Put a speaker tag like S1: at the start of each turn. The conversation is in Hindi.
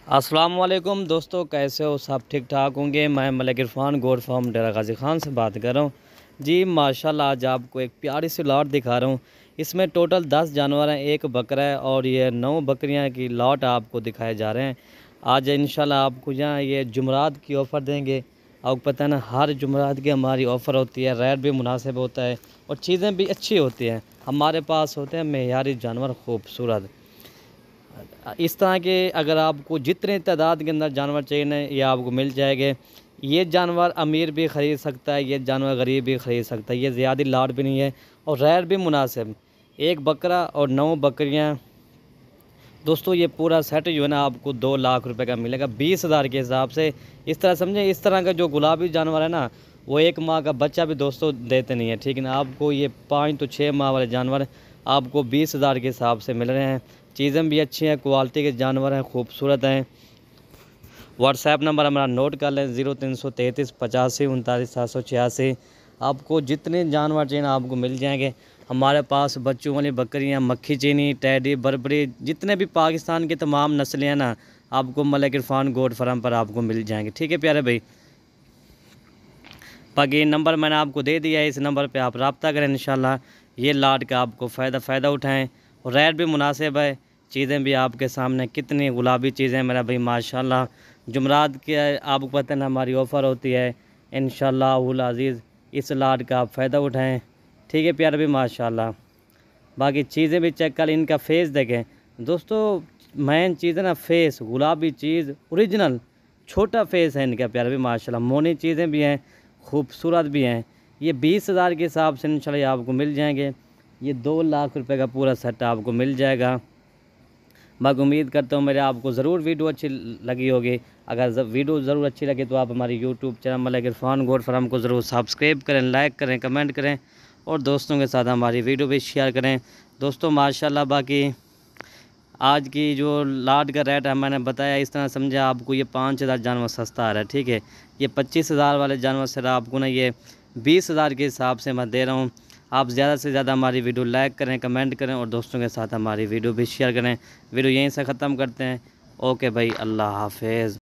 S1: अस्सलाम वालेकुम दोस्तों, कैसे हो? सब ठीक ठाक होंगे। मैं मलिक इरफान गोड फार्म डेरा गाजी ख़ान से बात कर रहा हूँ जी। माशाल्लाह आज आपको एक प्यारी सी लॉट दिखा रहा हूँ। इसमें टोटल 10 जानवर हैं, एक बकरा है और ये 9 बकरियाँ की लॉट आपको दिखाए जा रहे हैं। आज इंशाल्लाह आपको यहाँ ये जुमरात की ऑफ़र देंगे। आपको पता है ना, हर जुमरात की हमारी ऑफ़र होती है, रेट भी मुनासिब होता है और चीज़ें भी अच्छी होती हैं। हमारे पास होते हैं मेयारी जानवर खूबसूरत। इस तरह के अगर आपको जितने तादाद के अंदर जानवर चाहिए ना, ये आपको मिल जाएंगे। ये जानवर अमीर भी ख़रीद सकता है, ये जानवर गरीब भी ख़रीद सकता है। ये ज़्यादा लाट भी नहीं है और रेट भी मुनासिब। एक बकरा और 9 बकरियां दोस्तों, ये पूरा सेट जो है ना आपको 2 लाख रुपए का मिलेगा 20,000 के हिसाब से। इस तरह समझे, इस तरह का जो गुलाबी जानवर है ना, वो 1 माह का बच्चा भी दोस्तों देते नहीं है, ठीक है ना। आपको ये 5 तो 6 माह वाले जानवर आपको 20,000 के हिसाब से मिल रहे हैं। चीज़ें भी अच्छी हैं, क्वालिटी के जानवर हैं, खूबसूरत हैं। व्हाट्सएप नंबर हमारा नोट कर लें 0333 85 39 786। आपको जितने जानवर चाहिए ना आपको मिल जाएंगे। हमारे पास बच्चों वाली बकरियां, मक्खी चीनी, टैडी, बरबरी, जितने भी पाकिस्तान की तमाम नस्लें हैं ना, आपको मलिक इरफान गोड फार्म पर आपको मिल जाएंगे, ठीक है प्यारे भाई। बाकी नंबर मैंने आपको दे दिया है, इस नंबर पे आप रब्ता करें। इंशाल्लाह ये लाट का आपको फ़ायदा उठाएँ और रेट भी मुनासिब है। चीज़ें भी आपके सामने, कितनी गुलाबी चीज़ें मेरा भाई माशाल्लाह। जुमरात के आपको पता है ना हमारी ऑफ़र होती है। इंशाल्लाहुल अज़ीज़ इस लाट का आप फ़ायदा उठाएँ, ठीक है प्यारे भाई माशाल्लाह। बाकी चीज़ें भी चेक कर, इनका फेस देखें दोस्तों। मेन चीज़ है ना फेस, गुलाबी चीज़ ओरिजिनल छोटा फेस है इनका प्यारे भी माशाल्लाह। मोनी चीज़ें भी हैं, खूबसूरत भी हैं। ये 20,000 के हिसाब से इंशाल्लाह आपको मिल जाएंगे। ये 2 लाख रुपए का पूरा सेट आपको मिल जाएगा। मैं उम्मीद करता हूँ मेरे आपको ज़रूर वीडियो अच्छी लगी होगी। अगर वीडियो ज़रूर अच्छी लगे तो आप हमारी यूट्यूब चैनल मलिक इरफान गोड फार्म को ज़रूर सब्सक्राइब करें, लाइक करें, कमेंट करें और दोस्तों के साथ हमारी वीडियो भी शेयर करें दोस्तों माशाल्लाह। बाकी आज की जो लाट का रेट है मैंने बताया, इस तरह समझे आपको ये 5,000 जानवर सस्ता आ रहा है, ठीक है। ये 25,000 वाले जानवर से आपको ना ये 20,000 के हिसाब से मैं दे रहा हूँ। आप ज़्यादा से ज़्यादा हमारी वीडियो लाइक करें, कमेंट करें और दोस्तों के साथ हमारी वीडियो भी शेयर करें। वीडियो यहीं से ख़त्म करते हैं। ओके भाई, अल्लाह हाफिज़।